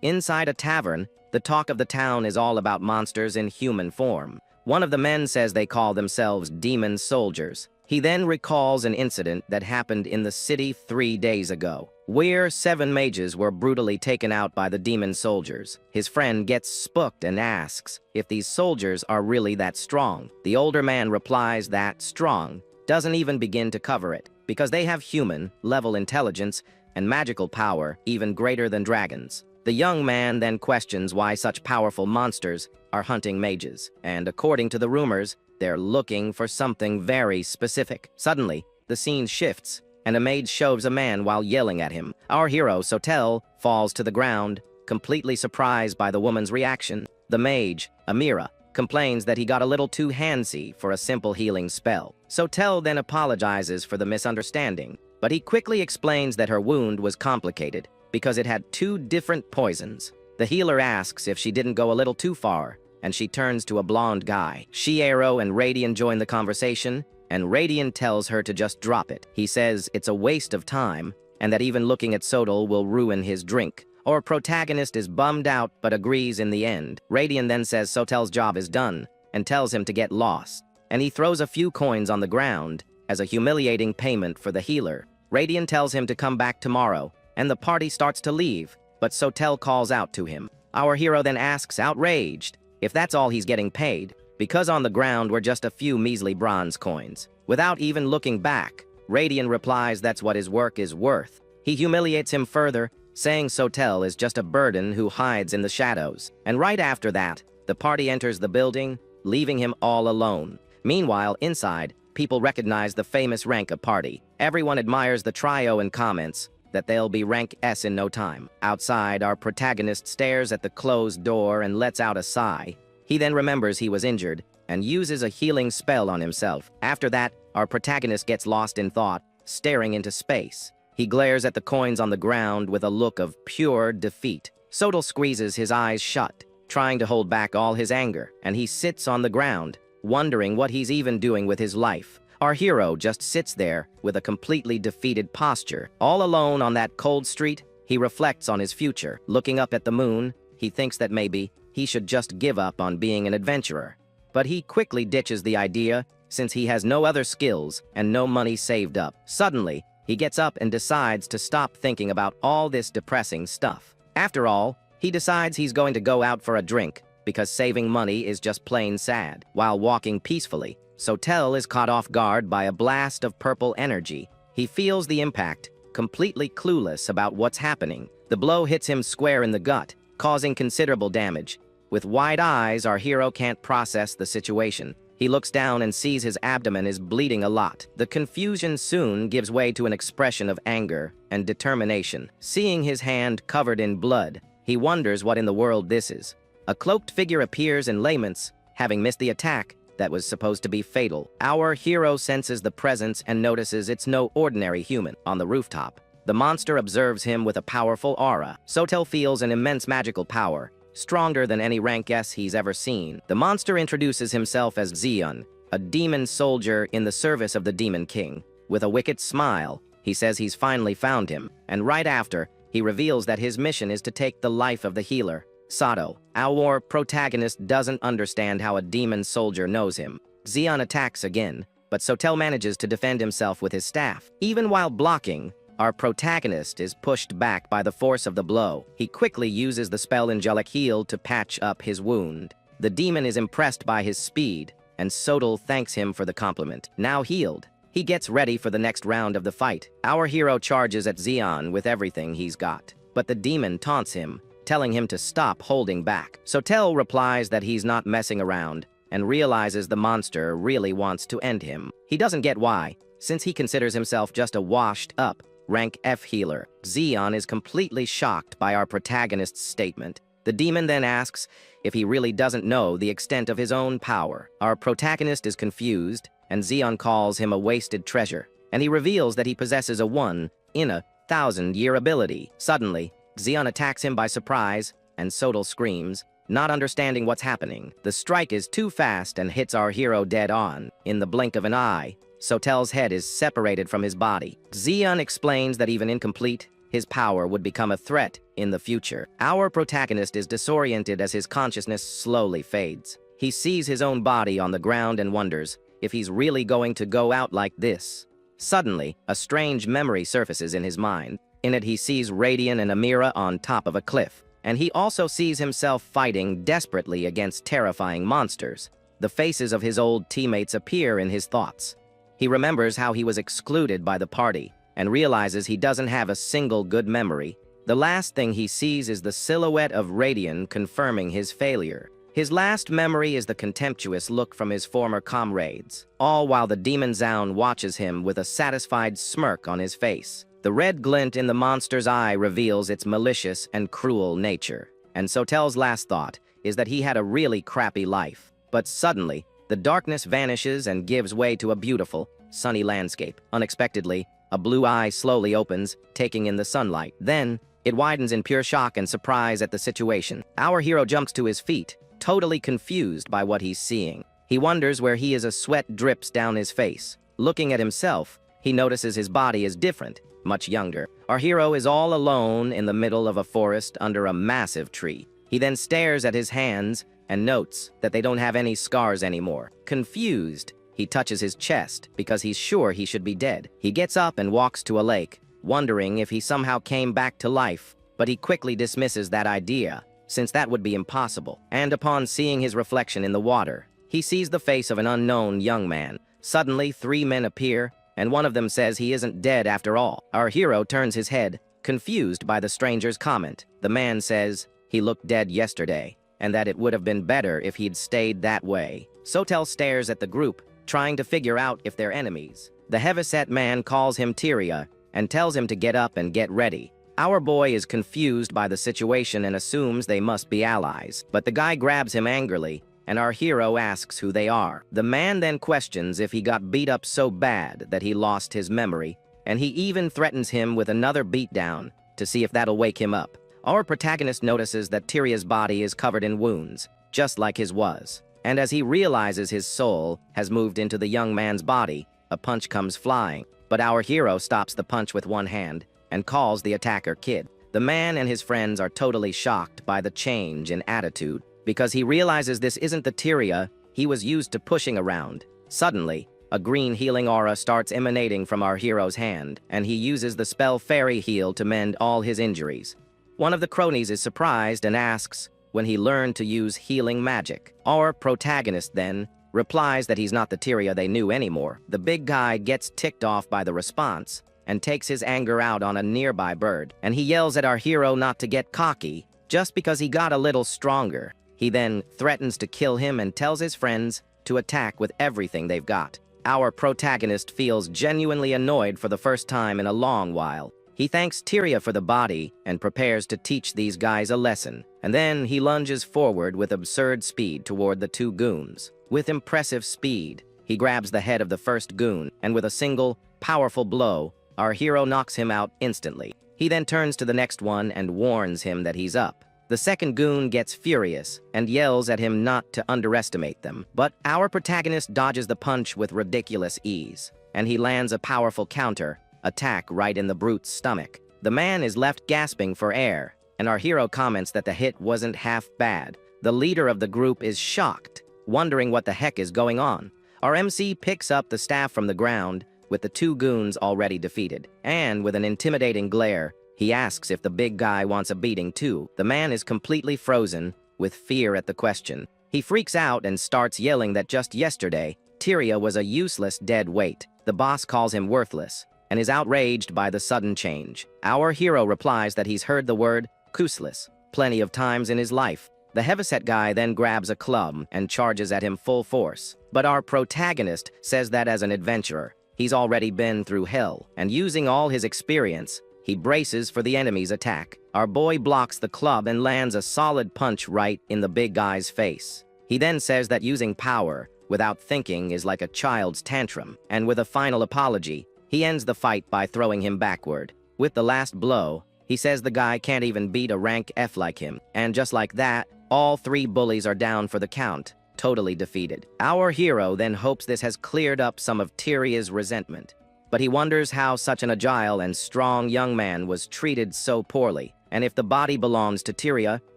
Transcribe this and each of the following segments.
Inside a tavern, the talk of the town is all about monsters in human form. One of the men says they call themselves demon soldiers. He then recalls an incident that happened in the city 3 days ago, where 7 mages were brutally taken out by the demon soldiers. His friend gets spooked and asks if these soldiers are really that strong. The older man replies that strong doesn't even begin to cover it, because they have human-level intelligence and magical power even greater than dragons. The young man then questions why such powerful monsters are hunting mages, and according to the rumors, they're looking for something very specific. Suddenly, the scene shifts, and a mage shoves a man while yelling at him. Our hero, Sotel, falls to the ground, completely surprised by the woman's reaction. The mage, Amira, complains that he got a little too handsy for a simple healing spell. Sotel then apologizes for the misunderstanding, but he quickly explains that her wound was complicated because it had 2 different poisons. The healer asks if she didn't go a little too far, and she turns to a blonde guy. Shiero and Radian join the conversation, and Radian tells her to just drop it. He says it's a waste of time, and that even looking at Sodal will ruin his drink. Our protagonist is bummed out, but agrees in the end. Radian then says Sotel's job is done, and tells him to get lost. And he throws a few coins on the ground as a humiliating payment for the healer. Radian tells him to come back tomorrow, and the party starts to leave, but Sotel calls out to him. Our hero then asks, outraged, if that's all he's getting paid, because on the ground were just a few measly bronze coins. Without even looking back, Radian replies that's what his work is worth. He humiliates him further, saying Sotel is just a burden who hides in the shadows. And right after that, the party enters the building, leaving him all alone. Meanwhile, inside, people recognize the famous rank of party. Everyone admires the trio and comments that they'll be rank S in no time. Outside, our protagonist stares at the closed door and lets out a sigh. He then remembers he was injured and uses a healing spell on himself. After that, our protagonist gets lost in thought, staring into space. He glares at the coins on the ground with a look of pure defeat. Sodal squeezes his eyes shut, trying to hold back all his anger, and he sits on the ground, wondering what he's even doing with his life. Our hero just sits there with a completely defeated posture. All alone on that cold street, he reflects on his future. Looking up at the moon, he thinks that maybe he should just give up on being an adventurer. But he quickly ditches the idea, since he has no other skills and no money saved up. Suddenly, he gets up and decides to stop thinking about all this depressing stuff. After all, he decides he's going to go out for a drink, because saving money is just plain sad. While walking peacefully, Sotel is caught off guard by a blast of purple energy. He feels the impact, completely clueless about what's happening. The blow hits him square in the gut, causing considerable damage. With wide eyes, our hero can't process the situation. He looks down and sees his abdomen is bleeding a lot. The confusion soon gives way to an expression of anger and determination. Seeing his hand covered in blood, he wonders what in the world this is. A cloaked figure appears and laments, having missed the attack that was supposed to be fatal. Our hero senses the presence and notices it's no ordinary human. On the rooftop, the monster observes him with a powerful aura. Sotel feels an immense magical power, stronger than any rank S he's ever seen. The monster introduces himself as Zeon, a demon soldier in the service of the Demon King. With a wicked smile, he says he's finally found him, and right after, he reveals that his mission is to take the life of the healer, Sato. Our protagonist doesn't understand how a demon soldier knows him. Zeon attacks again, but Sotel manages to defend himself with his staff. Even while blocking, our protagonist is pushed back by the force of the blow. He quickly uses the spell Angelic Heal to patch up his wound. The demon is impressed by his speed, and Sodal thanks him for the compliment. Now healed, he gets ready for the next round of the fight. Our hero charges at Zeon with everything he's got, but the demon taunts him, telling him to stop holding back. Sotel replies that he's not messing around, and realizes the monster really wants to end him. He doesn't get why, since he considers himself just a washed-up rank F healer. Zeon is completely shocked by our protagonist's statement. The demon then asks if he really doesn't know the extent of his own power. Our protagonist is confused, and Zeon calls him a wasted treasure, and he reveals that he possesses a 1 in a 1,000-year ability. Suddenly, Zeon attacks him by surprise, and Sodal screams, not understanding what's happening. The strike is too fast and hits our hero dead on. In the blink of an eye, Sotel's head is separated from his body. Zeon explains that even incomplete, his power would become a threat in the future. Our protagonist is disoriented as his consciousness slowly fades. He sees his own body on the ground and wonders if he's really going to go out like this. Suddenly, a strange memory surfaces in his mind. In it, he sees Radian and Amira on top of a cliff, and he also sees himself fighting desperately against terrifying monsters. The faces of his old teammates appear in his thoughts. He remembers how he was excluded by the party and realizes he doesn't have a single good memory. The last thing he sees is the silhouette of Radian confirming his failure. His last memory is the contemptuous look from his former comrades, all while the demon Zaun watches him with a satisfied smirk on his face. The red glint in the monster's eye reveals its malicious and cruel nature. And Sotel's last thought is that he had a really crappy life. But suddenly, the darkness vanishes and gives way to a beautiful, sunny landscape. Unexpectedly, a blue eye slowly opens, taking in the sunlight. Then, it widens in pure shock and surprise at the situation. Our hero jumps to his feet, totally confused by what he's seeing. He wonders where he is. A sweat drips down his face. Looking at himself, he notices his body is different, much younger. Our hero is all alone in the middle of a forest under a massive tree. He then stares at his hands and notes that they don't have any scars anymore. Confused, he touches his chest because he's sure he should be dead. He gets up and walks to a lake, wondering if he somehow came back to life, but he quickly dismisses that idea, since that would be impossible. And upon seeing his reflection in the water, he sees the face of an unknown young man. Suddenly, 3 men appear, and one of them says he isn't dead after all. Our hero turns his head, confused by the stranger's comment. The man says he looked dead yesterday, and that it would have been better if he'd stayed that way. Sotel stares at the group, trying to figure out if they're enemies. The heavyset man calls him Tyria and tells him to get up and get ready. Our boy is confused by the situation and assumes they must be allies, but the guy grabs him angrily, and our hero asks who they are. The man then questions if he got beat up so bad that he lost his memory, and he even threatens him with another beatdown to see if that'll wake him up. Our protagonist notices that Tyria's body is covered in wounds, just like his was. And as he realizes his soul has moved into the young man's body, a punch comes flying, but our hero stops the punch with one hand and calls the attacker kid. The man and his friends are totally shocked by the change in attitude because he realizes this isn't the Tyria he was used to pushing around. Suddenly, a green healing aura starts emanating from our hero's hand, and he uses the spell Fairy Heal to mend all his injuries. One of the cronies is surprised and asks when he learned to use healing magic. Our protagonist then replies that he's not the Tyria they knew anymore. The big guy gets ticked off by the response and takes his anger out on a nearby bird, and he yells at our hero not to get cocky just because he got a little stronger. He then threatens to kill him and tells his friends to attack with everything they've got. Our protagonist feels genuinely annoyed for the first time in a long while. He thanks Tyria for the body and prepares to teach these guys a lesson, and then he lunges forward with absurd speed toward the 2 goons. With impressive speed, he grabs the head of the first goon, and with a single, powerful blow, our hero knocks him out instantly. He then turns to the next one and warns him that he's up. The second goon gets furious and yells at him not to underestimate them, but our protagonist dodges the punch with ridiculous ease, and he lands a powerful counter attack right in the brute's stomach. The man is left gasping for air, and our hero comments that the hit wasn't half bad. The leader of the group is shocked, wondering what the heck is going on. Our MC picks up the staff from the ground with the 2 goons already defeated, and with an intimidating glare, he asks if the big guy wants a beating too. The man is completely frozen with fear at the question. He freaks out and starts yelling that just yesterday, Tyria was a useless dead weight. The boss calls him worthless and is outraged by the sudden change. Our hero replies that he's heard the word useless plenty of times in his life. The heavyset guy then grabs a club and charges at him full force. But our protagonist says that as an adventurer, he's already been through hell, and using all his experience, he braces for the enemy's attack. Our boy blocks the club and lands a solid punch right in the big guy's face. He then says that using power without thinking is like a child's tantrum, and with a final apology, he ends the fight by throwing him backward. With the last blow, he says the guy can't even beat a rank F like him, and just like that, all 3 bullies are down for the count, totally defeated. Our hero then hopes this has cleared up some of Tyria's resentment, but he wonders how such an agile and strong young man was treated so poorly. And if the body belongs to Tyria,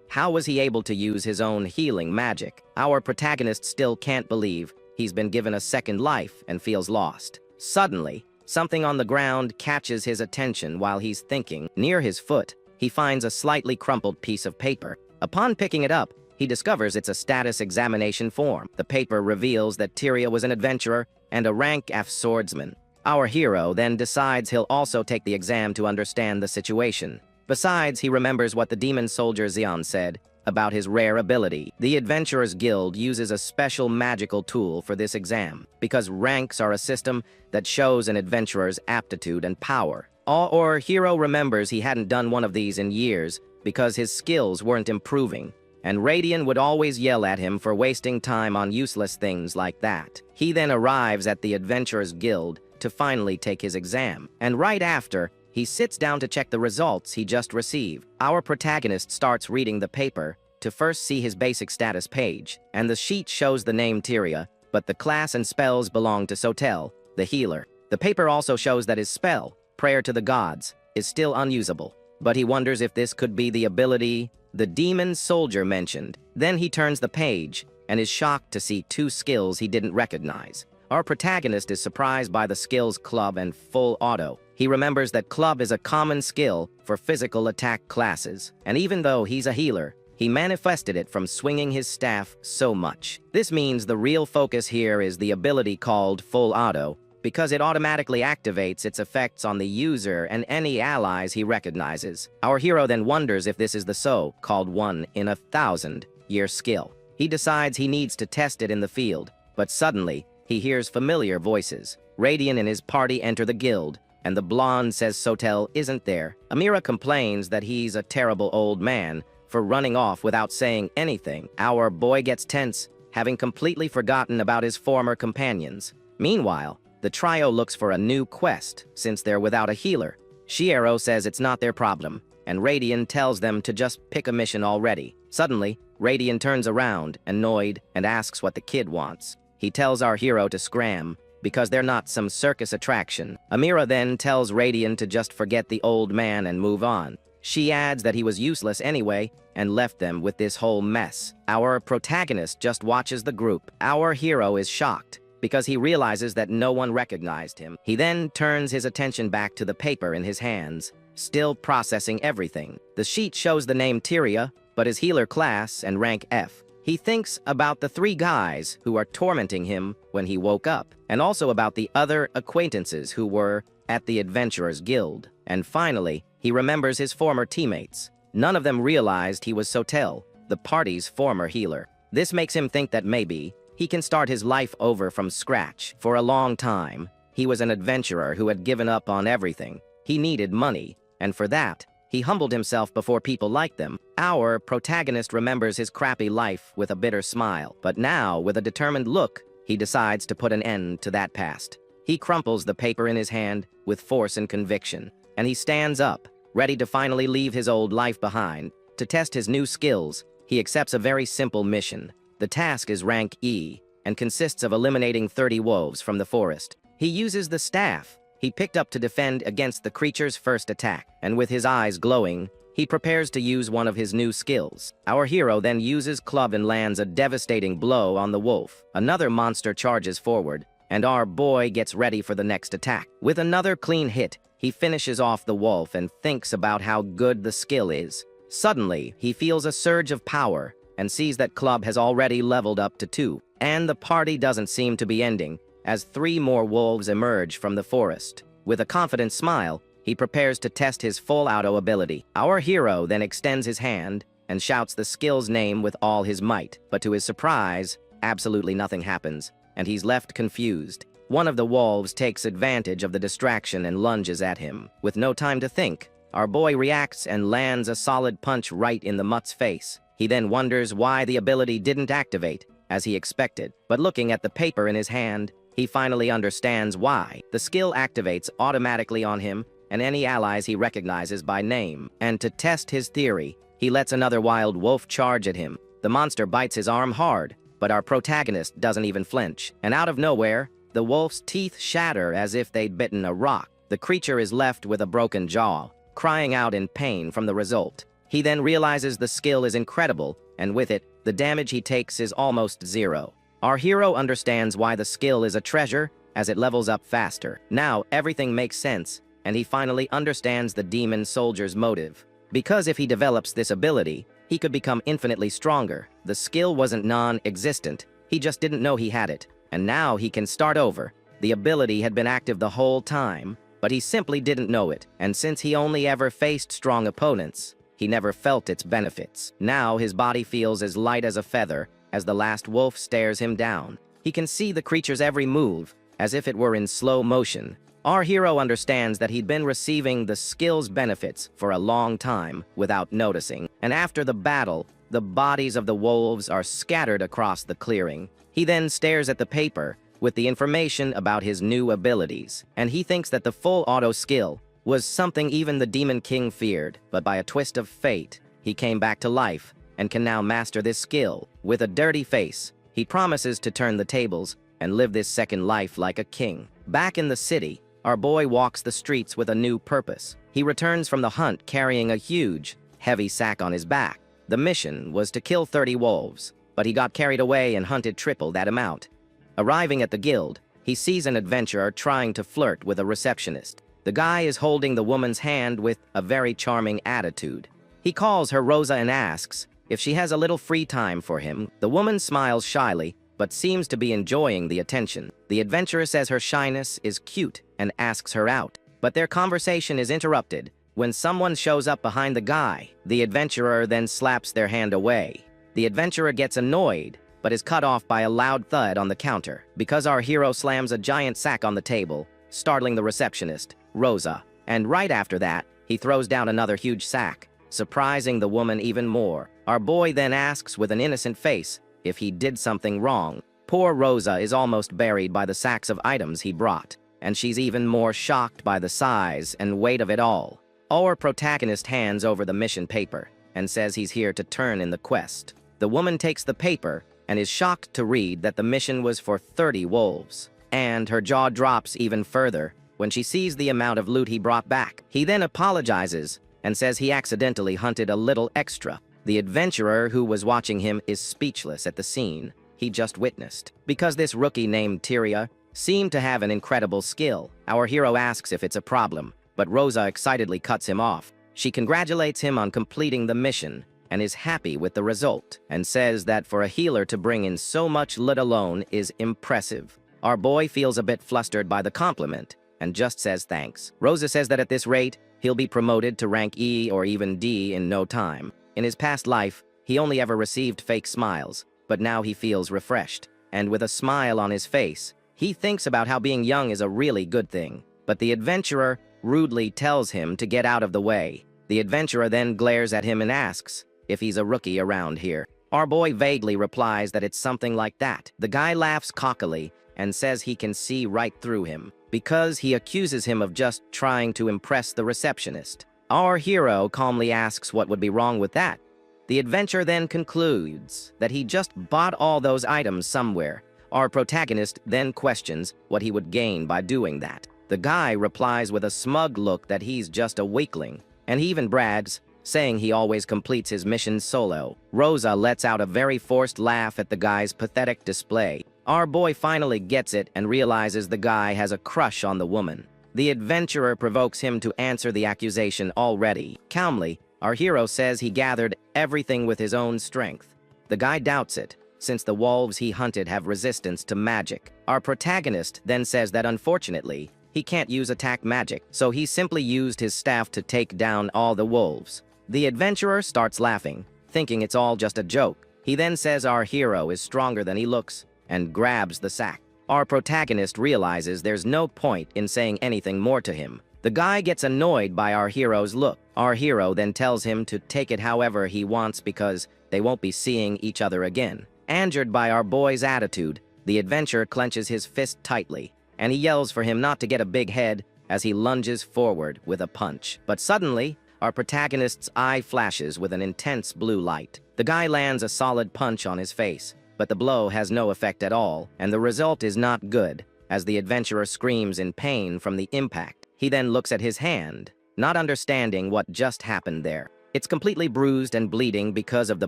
how was he able to use his own healing magic? Our protagonist still can't believe he's been given a second life and feels lost. Suddenly, something on the ground catches his attention while he's thinking. Near his foot, he finds a slightly crumpled piece of paper. Upon picking it up, he discovers it's a status examination form. The paper reveals that Tyria was an adventurer and a rank F swordsman. Our hero then decides he'll also take the exam to understand the situation. Besides, he remembers what the demon soldier Xian said about his rare ability. The Adventurers Guild uses a special magical tool for this exam, because ranks are a system that shows an adventurer's aptitude and power. Our hero remembers he hadn't done one of these in years because his skills weren't improving, and Radian would always yell at him for wasting time on useless things like that. He then arrives at the Adventurers Guild to finally take his exam, and right after, he sits down to check the results he just received. Our protagonist starts reading the paper to first see his basic status page, and the sheet shows the name Tyria, but the class and spells belong to Sotel, the healer. The paper also shows that his spell, Prayer to the Gods, is still unusable, but he wonders if this could be the ability the demon soldier mentioned. Then he turns the page and is shocked to see two skills he didn't recognize. Our protagonist is surprised by the skills Club and Full Auto. He remembers that Club is a common skill for physical attack classes, and even though he's a healer, he manifested it from swinging his staff so much. This means the real focus here is the ability called Full Auto, because it automatically activates its effects on the user and any allies he recognizes. Our hero then wonders if this is the so-called 1-in-1,000-year skill. He decides he needs to test it in the field, but suddenly, he hears familiar voices. Radian and his party enter the guild, and the blonde says Sotel isn't there. Amira complains that he's a terrible old man for running off without saying anything. Our boy gets tense, having completely forgotten about his former companions. Meanwhile, the trio looks for a new quest, since they're without a healer. Shiero says it's not their problem, and Radian tells them to just pick a mission already. Suddenly, Radian turns around, annoyed, and asks what the kid wants. He tells our hero to scram, because they're not some circus attraction. Amira then tells Radian to just forget the old man and move on. She adds that he was useless anyway, and left them with this whole mess. Our protagonist just watches the group. Our hero is shocked, because he realizes that no one recognized him. He then turns his attention back to the paper in his hands, still processing everything. The sheet shows the name Tyria, but his healer class and rank F. He thinks about the three guys who are tormenting him when he woke up, and also about the other acquaintances who were at the Adventurers Guild. And finally, he remembers his former teammates. None of them realized he was Sotel, the party's former healer. This makes him think that maybe he can start his life over from scratch. For a long time, he was an adventurer who had given up on everything. He needed money, and for that, he humbled himself before people like them. Our protagonist remembers his crappy life with a bitter smile, but now, with a determined look, he decides to put an end to that past. He crumples the paper in his hand with force and conviction, and he stands up, ready to finally leave his old life behind. To test his new skills, he accepts a very simple mission. The task is rank E, and consists of eliminating 30 wolves from the forest. He uses the staff he picked up to defend against the creature's first attack, and with his eyes glowing, he prepares to use one of his new skills. Our hero then uses club and lands a devastating blow on the wolf. Another monster charges forward, and our boy gets ready for the next attack. With another clean hit, he finishes off the wolf and thinks about how good the skill is. Suddenly, he feels a surge of power and sees that club has already leveled up to 2, and the party doesn't seem to be ending, as 3 more wolves emerge from the forest. With a confident smile, he prepares to test his full auto ability. Our hero then extends his hand and shouts the skill's name with all his might, but to his surprise, absolutely nothing happens, and he's left confused. One of the wolves takes advantage of the distraction and lunges at him. With no time to think, our boy reacts and lands a solid punch right in the mutt's face. He then wonders why the ability didn't activate, as he expected, but looking at the paper in his hand, he finally understands why. The skill activates automatically on him and any allies he recognizes by name. And to test his theory, he lets another wild wolf charge at him. The monster bites his arm hard, but our protagonist doesn't even flinch. And out of nowhere, The wolf's teeth shatter as if they'd bitten a rock. The creature is left with a broken jaw, crying out in pain from the result. He then realizes the skill is incredible, and with it, the damage he takes is almost zero. Our hero understands why the skill is a treasure, as it levels up faster. Now, everything makes sense, and he finally understands the demon soldier's motive. Because if he develops this ability, he could become infinitely stronger. The skill wasn't non-existent, he just didn't know he had it. And now he can start over. The ability had been active the whole time, but he simply didn't know it. And since he only ever faced strong opponents, he never felt its benefits. Now his body feels as light as a feather as the last wolf stares him down. He can see the creature's every move, as if it were in slow motion. Our hero understands that he'd been receiving the skill's benefits for a long time without noticing. And after the battle, the bodies of the wolves are scattered across the clearing. He then stares at the paper with the information about his new abilities, and he thinks that the full auto skill was something even the Demon King feared, but by a twist of fate, he came back to life and can now master this skill. With a dirty face, he promises to turn the tables and live this second life like a king. Back in the city, our boy walks the streets with a new purpose. He returns from the hunt carrying a huge, heavy sack on his back. The mission was to kill 30 wolves, but he got carried away and hunted triple that amount. Arriving at the guild, he sees an adventurer trying to flirt with a receptionist. The guy is holding the woman's hand with a very charming attitude. He calls her Rosa and asks if she has a little free time for him. The woman smiles shyly, but seems to be enjoying the attention. The adventurer says her shyness is cute and asks her out, but their conversation is interrupted when someone shows up behind the guy. The adventurer then slaps their hand away. The adventurer gets annoyed, but is cut off by a loud thud on the counter because our hero slams a giant sack on the table, startling the receptionist, Rosa, and right after that, he throws down another huge sack, surprising the woman even more. Our boy then asks with an innocent face if he did something wrong. Poor Rosa is almost buried by the sacks of items he brought, and she's even more shocked by the size and weight of it all. Our protagonist hands over the mission paper and says he's here to turn in the quest. The woman takes the paper and is shocked to read that the mission was for 30 wolves, and her jaw drops even further when she sees the amount of loot he brought back. He then apologizes and says he accidentally hunted a little extra. The adventurer who was watching him is speechless at the scene he just witnessed. Because this rookie named Tyria seemed to have an incredible skill, our hero asks if it's a problem, but Rosa excitedly cuts him off. She congratulates him on completing the mission and is happy with the result, and says that for a healer to bring in so much loot alone is impressive. Our boy feels a bit flustered by the compliment and just says thanks. Rosa says that at this rate, he'll be promoted to rank E or even D in no time. In his past life, he only ever received fake smiles, but now he feels refreshed. And with a smile on his face, he thinks about how being young is a really good thing. But the adventurer rudely tells him to get out of the way. The adventurer then glares at him and asks if he's a rookie around here. Our boy vaguely replies that it's something like that. The guy laughs cockily and says he can see right through him, because he accuses him of just trying to impress the receptionist. Our hero calmly asks what would be wrong with that. The adventurer then concludes that he just bought all those items somewhere. Our protagonist then questions what he would gain by doing that. The guy replies with a smug look that he's just a weakling, and he even brags, saying he always completes his missions solo. Rosa lets out a very forced laugh at the guy's pathetic display. Our boy finally gets it and realizes the guy has a crush on the woman. The adventurer provokes him to answer the accusation already. Calmly, our hero says he gathered everything with his own strength. The guy doubts it, since the wolves he hunted have resistance to magic. Our protagonist then says that unfortunately, he can't use attack magic, so he simply used his staff to take down all the wolves. The adventurer starts laughing, thinking it's all just a joke. He then says our hero is stronger than he looks, and grabs the sack. Our protagonist realizes there's no point in saying anything more to him. The guy gets annoyed by our hero's look. Our hero then tells him to take it however he wants because they won't be seeing each other again. Angered by our boy's attitude, the adventurer clenches his fist tightly, and he yells for him not to get a big head as he lunges forward with a punch. But suddenly, our protagonist's eye flashes with an intense blue light. The guy lands a solid punch on his face, but the blow has no effect at all, and the result is not good. as the adventurer screams in pain from the impact. He then looks at his hand, not understanding what just happened there. It's completely bruised and bleeding because of the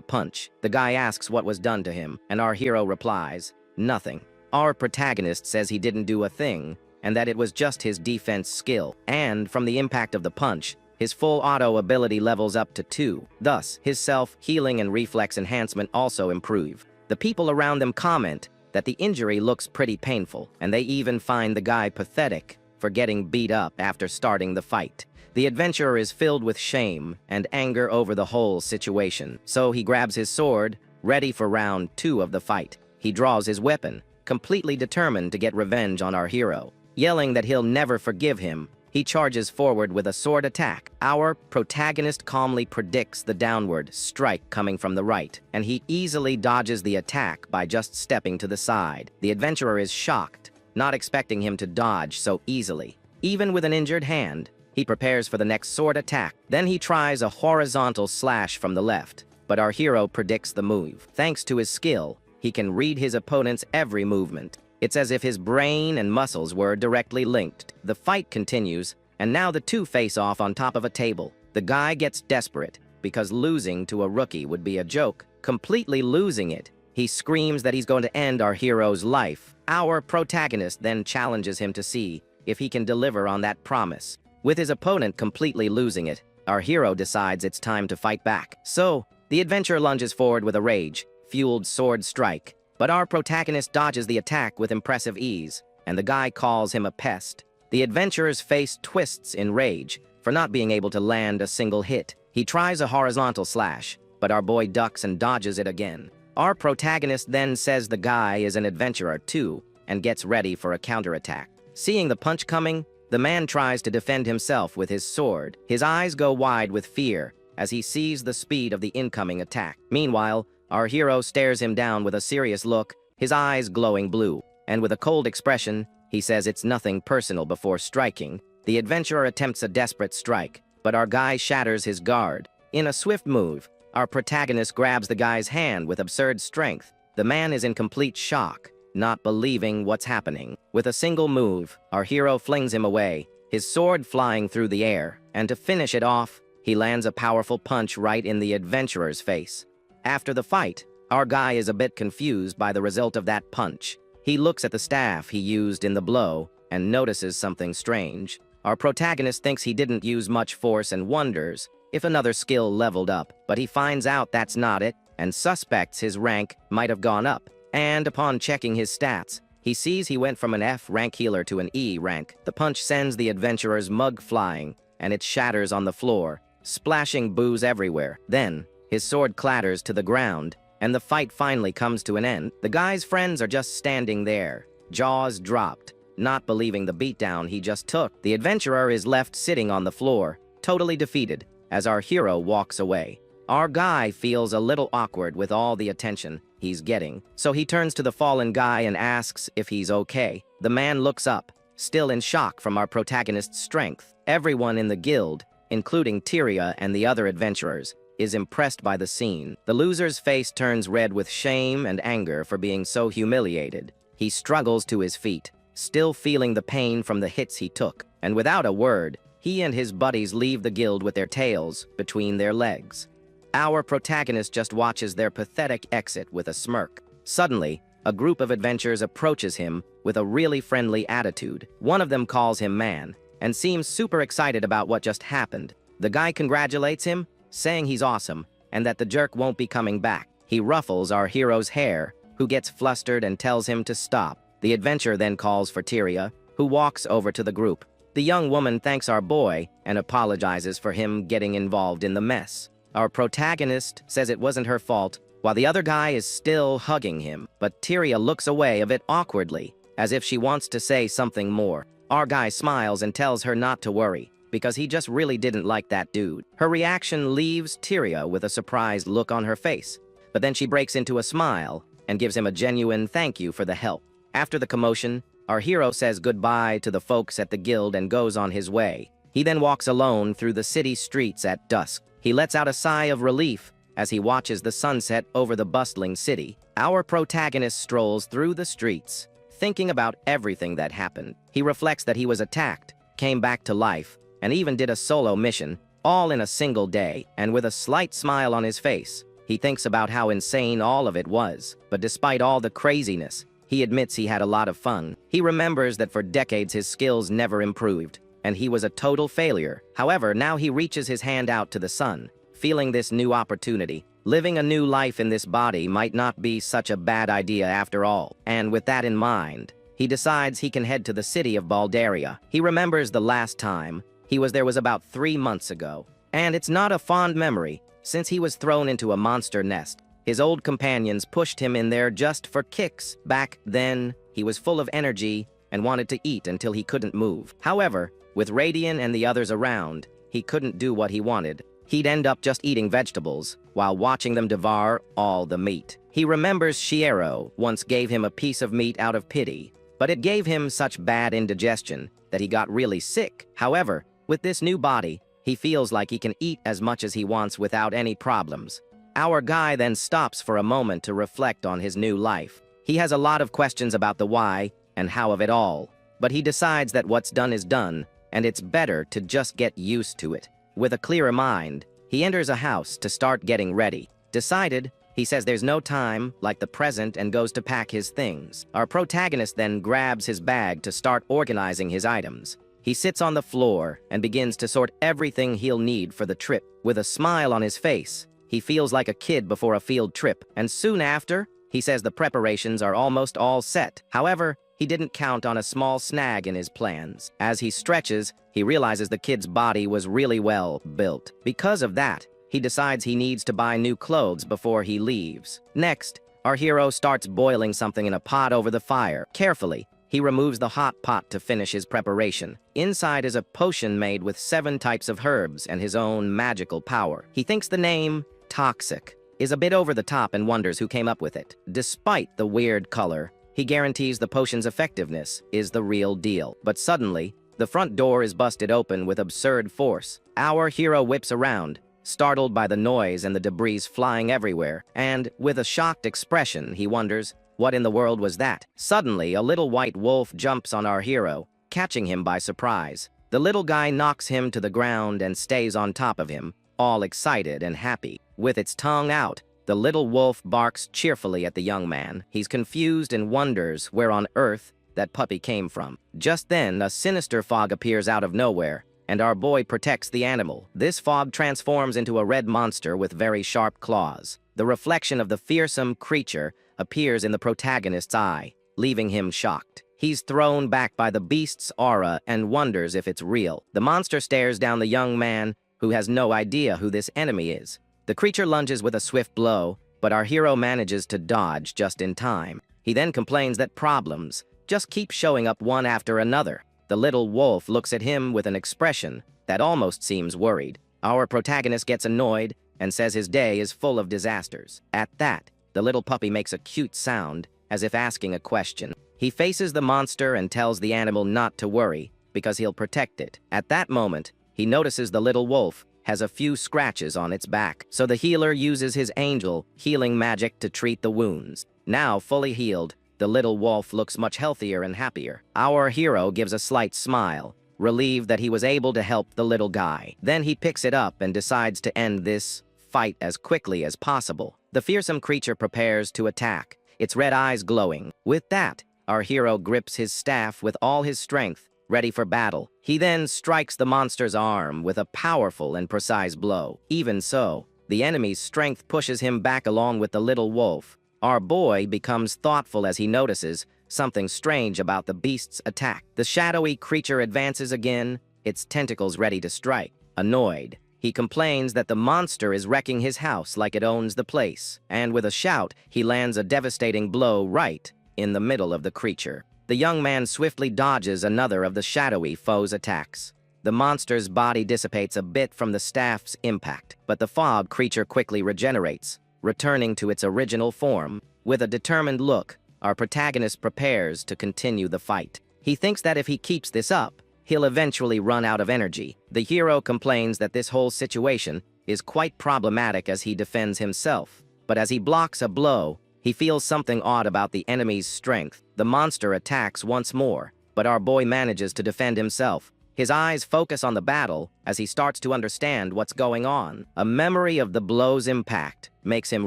punch. The guy asks what was done to him, and our hero replies, "Nothing." Our protagonist says he didn't do a thing, and that it was just his defense skill. And from the impact of the punch, his full auto ability levels up to 2. Thus, his self-healing and reflex enhancement also improve. The people around them comment that the injury looks pretty painful, and they even find the guy pathetic for getting beat up after starting the fight. The adventurer is filled with shame and anger over the whole situation, so he grabs his sword, ready for round 2 of the fight. He draws his weapon, completely determined to get revenge on our hero. Yelling that he'll never forgive him, he charges forward with a sword attack. Our protagonist calmly predicts the downward strike coming from the right, and he easily dodges the attack by just stepping to the side. The adventurer is shocked, not expecting him to dodge so easily. Even with an injured hand, he prepares for the next sword attack. Then he tries a horizontal slash from the left, but our hero predicts the move. Thanks to his skill, he can read his opponent's every movement. It's as if his brain and muscles were directly linked. The fight continues, and now the two face off on top of a table. The guy gets desperate, because losing to a rookie would be a joke. Completely losing it, he screams that he's going to end our hero's life. Our protagonist then challenges him to see if he can deliver on that promise. With his opponent completely losing it, our hero decides it's time to fight back. So, the adventurer lunges forward with a rage-fueled sword strike. But our protagonist dodges the attack with impressive ease, and the guy calls him a pest. The adventurer's face twists in rage for not being able to land a single hit. He tries a horizontal slash, but our boy ducks and dodges it again. Our protagonist then says the guy is an adventurer too, and gets ready for a counterattack. Seeing the punch coming, the man tries to defend himself with his sword. His eyes go wide with fear as he sees the speed of the incoming attack. Meanwhile, our hero stares him down with a serious look, his eyes glowing blue, and with a cold expression, he says it's nothing personal before striking. The adventurer attempts a desperate strike, but our guy shatters his guard. In a swift move, our protagonist grabs the guy's hand with absurd strength. The man is in complete shock, not believing what's happening. With a single move, our hero flings him away, his sword flying through the air, and to finish it off, he lands a powerful punch right in the adventurer's face. After the fight, our guy is a bit confused by the result of that punch. He looks at the staff he used in the blow and notices something strange. Our protagonist thinks he didn't use much force and wonders if another skill leveled up, but he finds out that's not it and suspects his rank might have gone up. And upon checking his stats, he sees he went from an F rank healer to an E rank. The punch sends the adventurer's mug flying, and it shatters on the floor, splashing booze everywhere. Then, his sword clatters to the ground, and the fight finally comes to an end. The guy's friends are just standing there, jaws dropped, not believing the beatdown he just took. The adventurer is left sitting on the floor, totally defeated, as our hero walks away. Our guy feels a little awkward with all the attention he's getting, so he turns to the fallen guy and asks if he's okay. The man looks up, still in shock from our protagonist's strength. Everyone in the guild, including Tyria and the other adventurers, is impressed by the scene. The loser's face turns red with shame and anger for being so humiliated. He struggles to his feet, still feeling the pain from the hits he took, and without a word, he and his buddies leave the guild with their tails between their legs. Our protagonist just watches their pathetic exit with a smirk. Suddenly, a group of adventurers approaches him with a really friendly attitude. One of them calls him man, and seems super excited about what just happened. The guy congratulates him, saying he's awesome, and that the jerk won't be coming back. He ruffles our hero's hair, who gets flustered and tells him to stop. The adventurer then calls for Tyria, who walks over to the group. The young woman thanks our boy and apologizes for him getting involved in the mess. Our protagonist says it wasn't her fault, while the other guy is still hugging him, but Tyria looks away a bit awkwardly, as if she wants to say something more. Our guy smiles and tells her not to worry, because he just really didn't like that dude. Her reaction leaves Tyria with a surprised look on her face, but then she breaks into a smile and gives him a genuine thank you for the help. After the commotion, our hero says goodbye to the folks at the guild and goes on his way. He then walks alone through the city streets at dusk. He lets out a sigh of relief as he watches the sunset over the bustling city. Our protagonist strolls through the streets, thinking about everything that happened. He reflects that he was attacked, came back to life, and even did a solo mission, all in a single day, and with a slight smile on his face. He thinks about how insane all of it was, but despite all the craziness, he admits he had a lot of fun. He remembers that for decades his skills never improved, and he was a total failure. However, now he reaches his hand out to the sun, feeling this new opportunity. Living a new life in this body might not be such a bad idea after all. And with that in mind, he decides he can head to the city of Baldaria. He remembers the last time he was there was about 3 months ago. And it's not a fond memory, since he was thrown into a monster nest. His old companions pushed him in there just for kicks. Back then, he was full of energy and wanted to eat until he couldn't move. However, with Radian and the others around, he couldn't do what he wanted. He'd end up just eating vegetables while watching them devour all the meat. He remembers Shiero once gave him a piece of meat out of pity, but it gave him such bad indigestion that he got really sick. However, with this new body, he feels like he can eat as much as he wants without any problems. Our guy then stops for a moment to reflect on his new life. He has a lot of questions about the why and how of it all, but he decides that what's done is done, and it's better to just get used to it. With a clearer mind, he enters a house to start getting ready. Decided, he says there's no time like the present and goes to pack his things. Our protagonist then grabs his bag to start organizing his items. He sits on the floor and begins to sort everything he'll need for the trip. With a smile on his face, he feels like a kid before a field trip, and soon after, he says the preparations are almost all set. However, he didn't count on a small snag in his plans. As he stretches, he realizes the kid's body was really well built. Because of that, he decides he needs to buy new clothes before he leaves. Next, our hero starts boiling something in a pot over the fire. Carefully, he removes the hot pot to finish his preparation. Inside is a potion made with 7 types of herbs and his own magical power. He thinks the name, Toxic, is a bit over the top and wonders who came up with it. Despite the weird color, he guarantees the potion's effectiveness is the real deal. But suddenly, the front door is busted open with absurd force. Our hero whips around, startled by the noise and the debris flying everywhere, and with a shocked expression, he wonders, what in the world was that? Suddenly, a little white wolf jumps on our hero, catching him by surprise. The little guy knocks him to the ground and stays on top of him, all excited and happy. With its tongue out, the little wolf barks cheerfully at the young man. He's confused and wonders where on earth that puppy came from. Just then, a sinister fog appears out of nowhere, and our boy protects the animal. This fog transforms into a red monster with very sharp claws. The reflection of the fearsome creature appears in the protagonist's eye, leaving him shocked. He's thrown back by the beast's aura and wonders if it's real. The monster stares down the young man, who has no idea who this enemy is. The creature lunges with a swift blow, but our hero manages to dodge just in time. He then complains that problems just keep showing up one after another. The little wolf looks at him with an expression that almost seems worried. Our protagonist gets annoyed and says his day is full of disasters. At that, the little puppy makes a cute sound, as if asking a question. He faces the monster and tells the animal not to worry, because he'll protect it. At that moment, he notices the little wolf has a few scratches on its back, so the healer uses his angel healing magic to treat the wounds. Now fully healed, the little wolf looks much healthier and happier. Our hero gives a slight smile, relieved that he was able to help the little guy. Then he picks it up and decides to end this fight as quickly as possible. The fearsome creature prepares to attack, its red eyes glowing. With that, our hero grips his staff with all his strength, ready for battle. He then strikes the monster's arm with a powerful and precise blow. Even so, the enemy's strength pushes him back along with the little wolf. Our boy becomes thoughtful as he notices something strange about the beast's attack. The shadowy creature advances again, its tentacles ready to strike. Annoyed, he complains that the monster is wrecking his house like it owns the place, and with a shout, he lands a devastating blow right in the middle of the creature. The young man swiftly dodges another of the shadowy foe's attacks. The monster's body dissipates a bit from the staff's impact, but the fog creature quickly regenerates, returning to its original form. With a determined look, our protagonist prepares to continue the fight. He thinks that if he keeps this up, he'll eventually run out of energy. The hero complains that this whole situation is quite problematic as he defends himself, but as he blocks a blow, he feels something odd about the enemy's strength. The monster attacks once more, but our boy manages to defend himself. His eyes focus on the battle as he starts to understand what's going on. A memory of the blow's impact makes him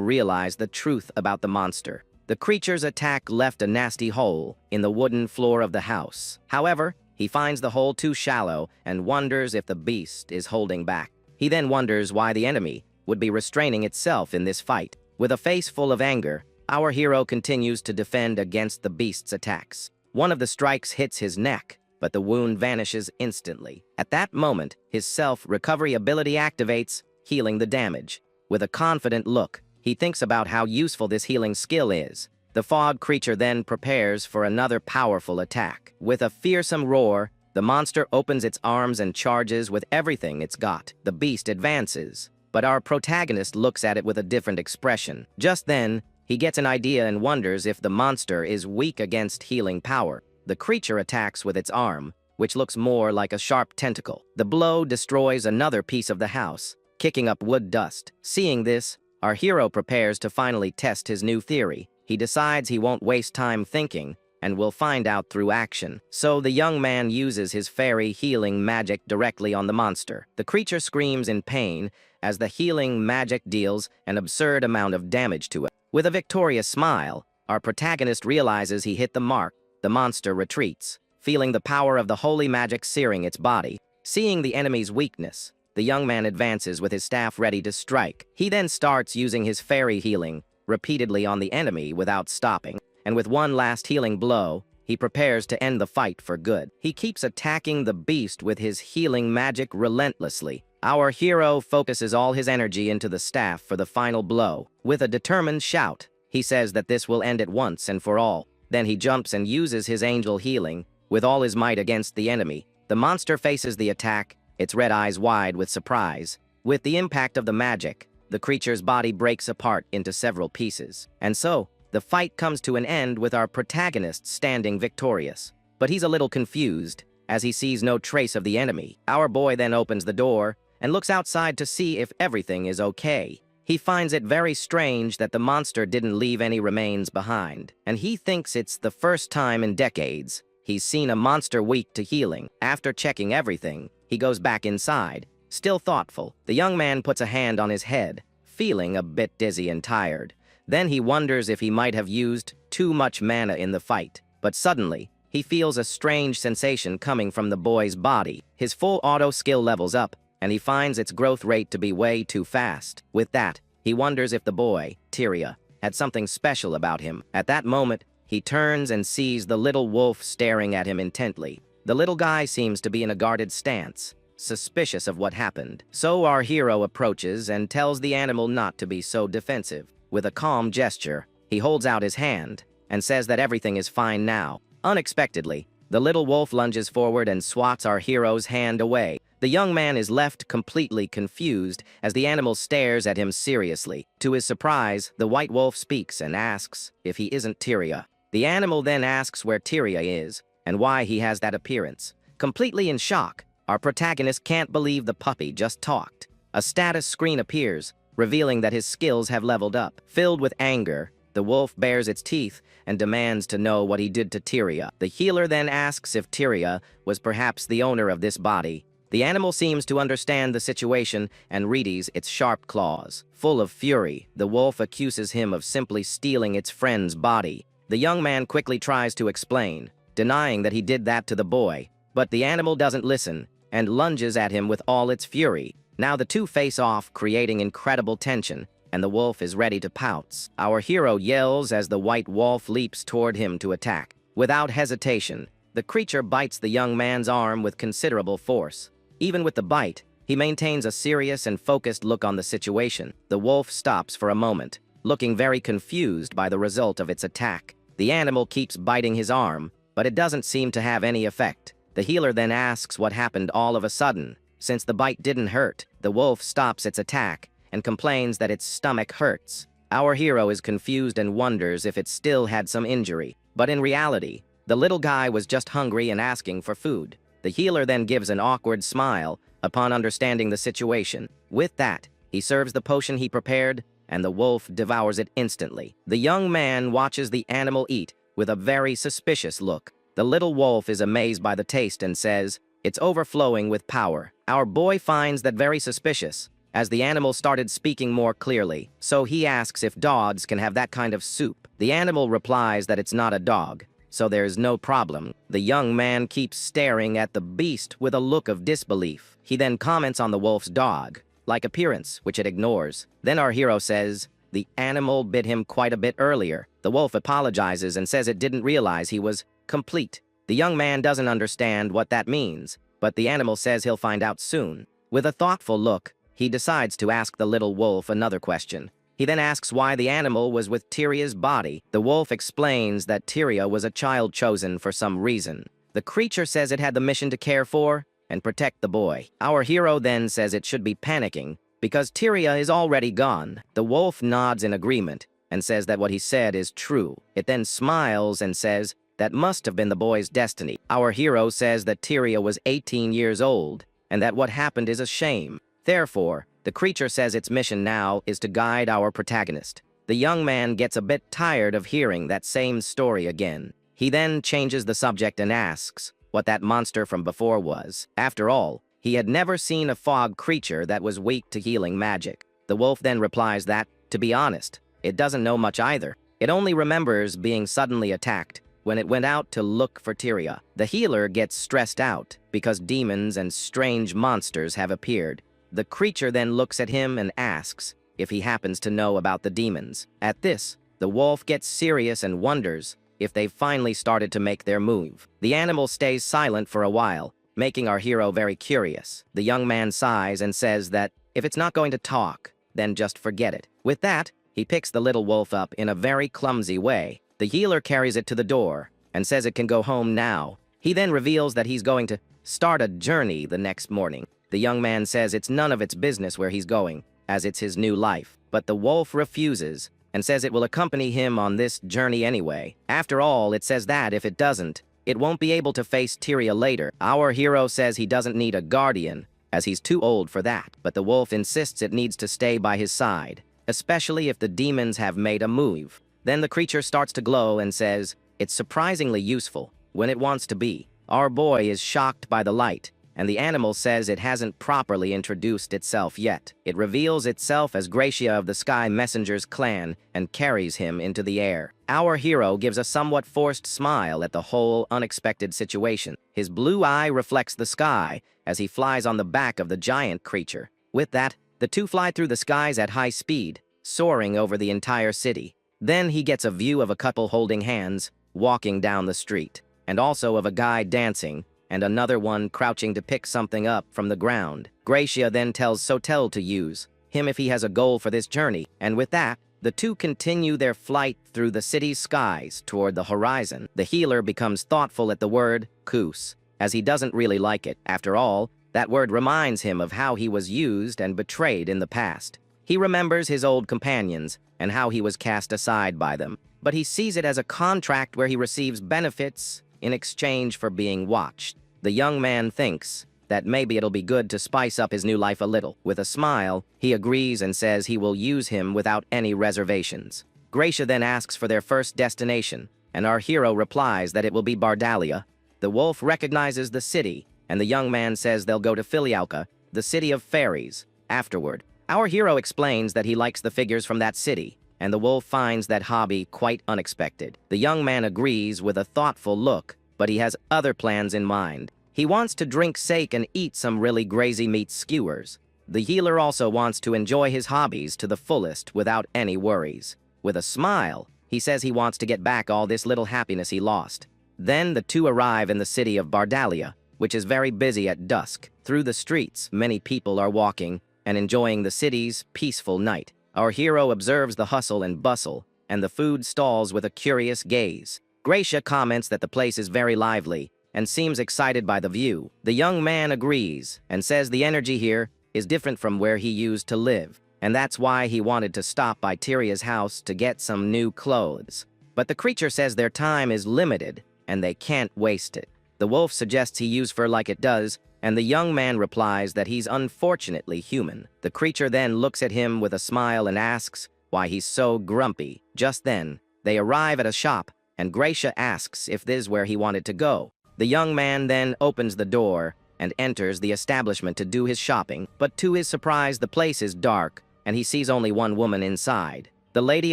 realize the truth about the monster. The creature's attack left a nasty hole in the wooden floor of the house. However, he finds the hole too shallow and wonders if the beast is holding back. He then wonders why the enemy would be restraining itself in this fight. With a face full of anger, our hero continues to defend against the beast's attacks. One of the strikes hits his neck, but the wound vanishes instantly. At that moment, his self-recovery ability activates, healing the damage. With a confident look, he thinks about how useful this healing skill is. The fog creature then prepares for another powerful attack. With a fearsome roar, the monster opens its arms and charges with everything it's got. The beast advances, but our protagonist looks at it with a different expression. Just then, he gets an idea and wonders if the monster is weak against healing power. The creature attacks with its arm, which looks more like a sharp tentacle. The blow destroys another piece of the house, kicking up wood dust. Seeing this, our hero prepares to finally test his new theory. He decides he won't waste time thinking and will find out through action. So the young man uses his fairy healing magic directly on the monster. The creature screams in pain as the healing magic deals an absurd amount of damage to it. With a victorious smile, our protagonist realizes he hit the mark. The monster retreats, feeling the power of the holy magic searing its body. Seeing the enemy's weakness, the young man advances with his staff ready to strike. He then starts using his fairy healing repeatedly on the enemy without stopping, and with one last healing blow, he prepares to end the fight for good. He keeps attacking the beast with his healing magic relentlessly. Our hero focuses all his energy into the staff for the final blow. With a determined shout, he says that this will end it once and for all. Then he jumps and uses his angel healing with all his might against the enemy. The monster faces the attack, its red eyes wide with surprise. With the impact of the magic, the creature's body breaks apart into several pieces. And so, the fight comes to an end with our protagonist standing victorious. But he's a little confused, as he sees no trace of the enemy. Our boy then opens the door and looks outside to see if everything is okay. He finds it very strange that the monster didn't leave any remains behind, and he thinks it's the first time in decades he's seen a monster weak to healing. After checking everything, he goes back inside, still thoughtful. The young man puts a hand on his head, feeling a bit dizzy and tired. Then he wonders if he might have used too much mana in the fight. But suddenly, he feels a strange sensation coming from the boy's body. His full auto skill levels up, and he finds its growth rate to be way too fast. With that, he wonders if the boy, Tyria, had something special about him. At that moment, he turns and sees the little wolf staring at him intently. The little guy seems to be in a guarded stance, suspicious of what happened. So our hero approaches and tells the animal not to be so defensive. With a calm gesture, he holds out his hand and says that everything is fine now. Unexpectedly, the little wolf lunges forward and swats our hero's hand away. The young man is left completely confused as the animal stares at him seriously. To his surprise, the white wolf speaks and asks if he isn't Tyria. The animal then asks where Tyria is and why he has that appearance. Completely in shock, our protagonist can't believe the puppy just talked. A status screen appears, revealing that his skills have leveled up. Filled with anger, the wolf bares its teeth and demands to know what he did to Tyria. The healer then asks if Tyria was perhaps the owner of this body. The animal seems to understand the situation and readies its sharp claws. Full of fury, the wolf accuses him of simply stealing its friend's body. The young man quickly tries to explain, denying that he did that to the boy, but the animal doesn't listen and lunges at him with all its fury. Now the two face off, creating incredible tension, and the wolf is ready to pounce. Our hero yells as the white wolf leaps toward him to attack. Without hesitation, the creature bites the young man's arm with considerable force. Even with the bite, he maintains a serious and focused look on the situation. The wolf stops for a moment, looking very confused by the result of its attack. The animal keeps biting his arm, but it doesn't seem to have any effect. The healer then asks what happened all of a sudden. Since the bite didn't hurt, the wolf stops its attack and complains that its stomach hurts. Our hero is confused and wonders if it still had some injury. But in reality, the little guy was just hungry and asking for food. The healer then gives an awkward smile upon understanding the situation. With that, he serves the potion he prepared and the wolf devours it instantly. The young man watches the animal eat with a very suspicious look. The little wolf is amazed by the taste and says, "It's overflowing with power." Our boy finds that very suspicious, as the animal started speaking more clearly, so he asks if dogs can have that kind of soup. The animal replies that it's not a dog, so there's no problem. The young man keeps staring at the beast with a look of disbelief. He then comments on the wolf's dog-like appearance, which it ignores. Then our hero says, the animal bit him quite a bit earlier. The wolf apologizes and says it didn't realize he was complete. The young man doesn't understand what that means, but the animal says he'll find out soon. With a thoughtful look, he decides to ask the little wolf another question. He then asks why the animal was with Tyria's body. The wolf explains that Tyria was a child chosen for some reason. The creature says it had the mission to care for and protect the boy. Our hero then says it should be panicking because Tyria is already gone. The wolf nods in agreement and says that what he said is true. It then smiles and says that must have been the boy's destiny. Our hero says that Tyria was 18 years old and that what happened is a shame. Therefore, the creature says its mission now is to guide our protagonist. The young man gets a bit tired of hearing that same story again. He then changes the subject and asks what that monster from before was. After all, he had never seen a fog creature that was weak to healing magic. The wolf then replies that, to be honest, it doesn't know much either. It only remembers being suddenly attacked when it went out to look for Tyria. The healer gets stressed out because demons and strange monsters have appeared. The creature then looks at him and asks if he happens to know about the demons. At this, the wolf gets serious and wonders if they've finally started to make their move. The animal stays silent for a while, making our hero very curious. The young man sighs and says that if it's not going to talk, then just forget it. With that, he picks the little wolf up in a very clumsy way. The healer carries it to the door and says it can go home now. He then reveals that he's going to start a journey the next morning. The young man says it's none of its business where he's going, as it's his new life. But the wolf refuses and says it will accompany him on this journey anyway. After all, it says that if it doesn't, it won't be able to face Tyria later. Our hero says he doesn't need a guardian, as he's too old for that. But the wolf insists it needs to stay by his side, especially if the demons have made a move. Then the creature starts to glow and says it's surprisingly useful when it wants to be. Our boy is shocked by the light, and the animal says it hasn't properly introduced itself yet. It reveals itself as Gracia of the Sky Messenger's clan and carries him into the air. Our hero gives a somewhat forced smile at the whole unexpected situation. His blue eye reflects the sky as he flies on the back of the giant creature. With that, the two fly through the skies at high speed, soaring over the entire city. Then he gets a view of a couple holding hands, walking down the street, and also of a guy dancing, and another one crouching to pick something up from the ground. Gracia then tells Sotel to use him if he has a goal for this journey, and with that, the two continue their flight through the city's skies toward the horizon. The healer becomes thoughtful at the word "kus," as he doesn't really like it. After all, that word reminds him of how he was used and betrayed in the past. He remembers his old companions and how he was cast aside by them, but he sees it as a contract where he receives benefits in exchange for being watched. The young man thinks that maybe it'll be good to spice up his new life a little. With a smile, he agrees and says he will use him without any reservations. Gracia then asks for their first destination, and our hero replies that it will be Bardalia. The wolf recognizes the city, and the young man says they'll go to Filialka, the city of fairies, afterward. Our hero explains that he likes the figures from that city, and the wolf finds that hobby quite unexpected. The young man agrees with a thoughtful look, but he has other plans in mind. He wants to drink sake and eat some really grazy meat skewers. The healer also wants to enjoy his hobbies to the fullest without any worries. With a smile, he says he wants to get back all this little happiness he lost. Then the two arrive in the city of Bardalia, which is very busy at dusk. Through the streets, many people are walking and enjoying the city's peaceful night. Our hero observes the hustle and bustle and the food stalls with a curious gaze. Gracia comments that the place is very lively and seems excited by the view. The young man agrees and says the energy here is different from where he used to live, and that's why he wanted to stop by Tyria's house to get some new clothes. But the creature says their time is limited and they can't waste it. The wolf suggests he use fur like it does, and the young man replies that he's unfortunately human. The creature then looks at him with a smile and asks why he's so grumpy. Just then, they arrive at a shop, and Gracia asks if this is where he wanted to go. The young man then opens the door and enters the establishment to do his shopping, but to his surprise, the place is dark, and he sees only one woman inside. The lady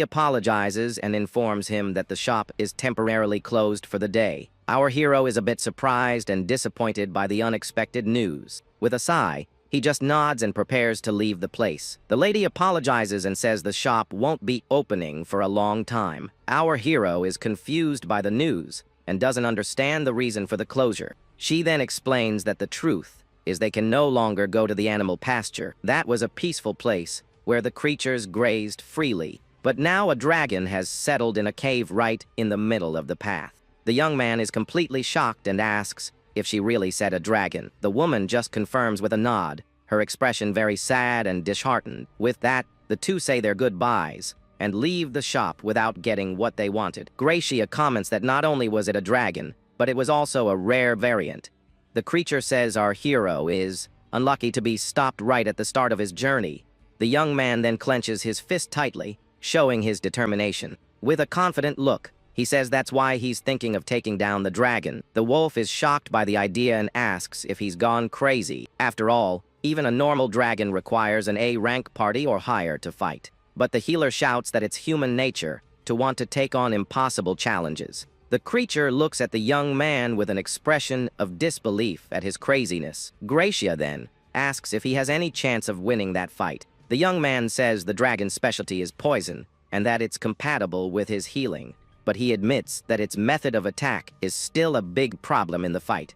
apologizes and informs him that the shop is temporarily closed for the day. Our hero is a bit surprised and disappointed by the unexpected news. With a sigh, he just nods and prepares to leave the place. The lady apologizes and says the shop won't be opening for a long time. Our hero is confused by the news and doesn't understand the reason for the closure. She then explains that the truth is they can no longer go to the animal pasture. That was a peaceful place where the creatures grazed freely. But now a dragon has settled in a cave right in the middle of the path. The young man is completely shocked and asks if she really said a dragon. The woman just confirms with a nod, her expression very sad and disheartened. With that, the two say their goodbyes and leave the shop without getting what they wanted. Gracia comments that not only was it a dragon, but it was also a rare variant. The creature says our hero is unlucky to be stopped right at the start of his journey. The young man then clenches his fist tightly, showing his determination. With a confident look, he says that's why he's thinking of taking down the dragon. The wolf is shocked by the idea and asks if he's gone crazy. After all, even a normal dragon requires an A-rank party or higher to fight. But the healer shouts that it's human nature to want to take on impossible challenges. The creature looks at the young man with an expression of disbelief at his craziness. Gracia then asks if he has any chance of winning that fight. The young man says the dragon's specialty is poison and that it's compatible with his healing, but he admits that its method of attack is still a big problem in the fight.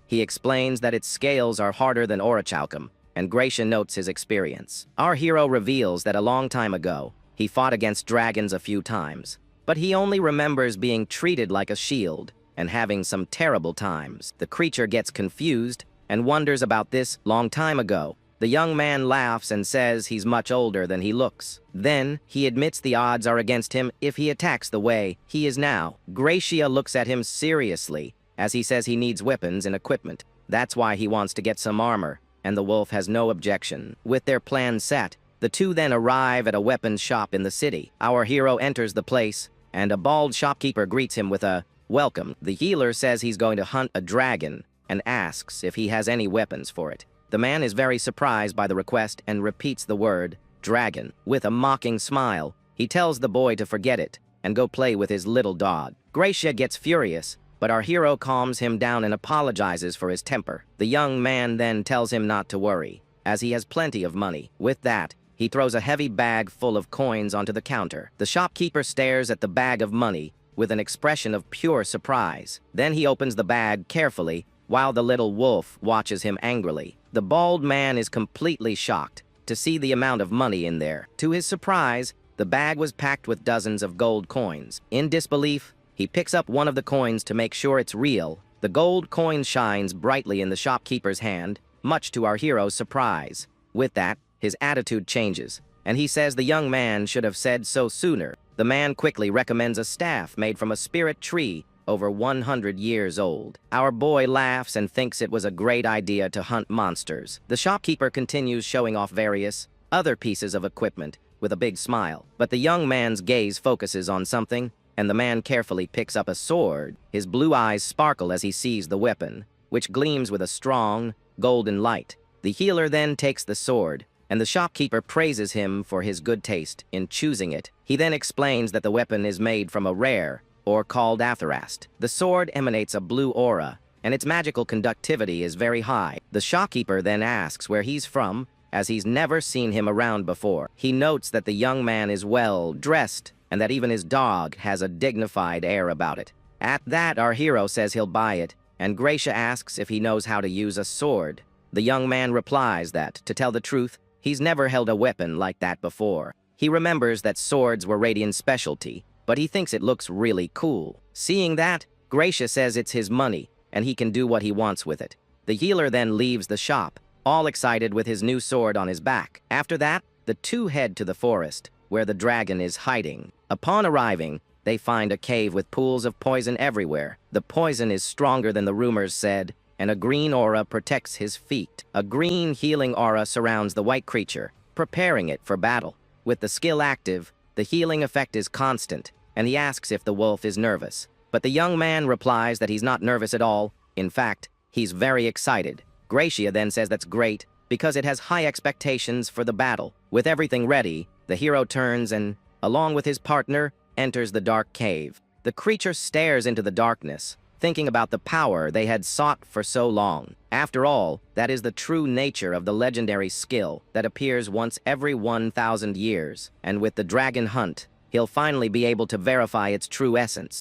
He explains that its scales are harder than orichalcum, and Gracia notes his experience. Our hero reveals that a long time ago, he fought against dragons a few times, but he only remembers being treated like a shield and having some terrible times. The creature gets confused and wonders about this long time ago. The young man laughs and says he's much older than he looks. Then, he admits the odds are against him if he attacks the way he is now. Gracia looks at him seriously as he says he needs weapons and equipment. That's why he wants to get some armor, and the wolf has no objection. With their plan set, the two then arrive at a weapons shop in the city. Our hero enters the place, and a bald shopkeeper greets him with a welcome. The healer says he's going to hunt a dragon and asks if he has any weapons for it. The man is very surprised by the request and repeats the word, dragon. With a mocking smile, he tells the boy to forget it and go play with his little dog. Gracia gets furious, but our hero calms him down and apologizes for his temper. The young man then tells him not to worry, as he has plenty of money. With that, he throws a heavy bag full of coins onto the counter. The shopkeeper stares at the bag of money with an expression of pure surprise. Then he opens the bag carefully, while the little wolf watches him angrily. The bald man is completely shocked to see the amount of money in there. To his surprise, the bag was packed with dozens of gold coins. In disbelief, he picks up one of the coins to make sure it's real. The gold coin shines brightly in the shopkeeper's hand, much to our hero's surprise. With that, his attitude changes, and he says the young man should have said so sooner. The man quickly recommends a staff made from a spirit tree over 100 years old. Our boy laughs and thinks it was a great idea to hunt monsters. The shopkeeper continues showing off various other pieces of equipment with a big smile, but the young man's gaze focuses on something, and the man carefully picks up a sword. His blue eyes sparkle as he sees the weapon, which gleams with a strong, golden light. The healer then takes the sword, and the shopkeeper praises him for his good taste in choosing it. He then explains that the weapon is made from a rare, or called atherast. The sword emanates a blue aura, and its magical conductivity is very high. The shopkeeper then asks where he's from, as he's never seen him around before. He notes that the young man is well dressed, and that even his dog has a dignified air about it. At that, our hero says he'll buy it, and Gracia asks if he knows how to use a sword. The young man replies that, to tell the truth, he's never held a weapon like that before. He remembers that swords were Radiant's specialty, but he thinks it looks really cool. Seeing that, Gracia says it's his money, and he can do what he wants with it. The healer then leaves the shop, all excited with his new sword on his back. After that, the two head to the forest, where the dragon is hiding. Upon arriving, they find a cave with pools of poison everywhere. The poison is stronger than the rumors said, and a green aura protects his feet. A green healing aura surrounds the white creature, preparing it for battle. With the skill active, The healing effect is constant, and he asks if the wolf is nervous. But the young man replies that he's not nervous at all. In fact, he's very excited. Gracia then says that's great, because it has high expectations for the battle. With everything ready, the hero turns and, along with his partner, enters the dark cave. The creature stares into the darkness, thinking about the power they had sought for so long. After all, that is the true nature of the legendary skill that appears once every 1,000 years, and with the dragon hunt, he'll finally be able to verify its true essence.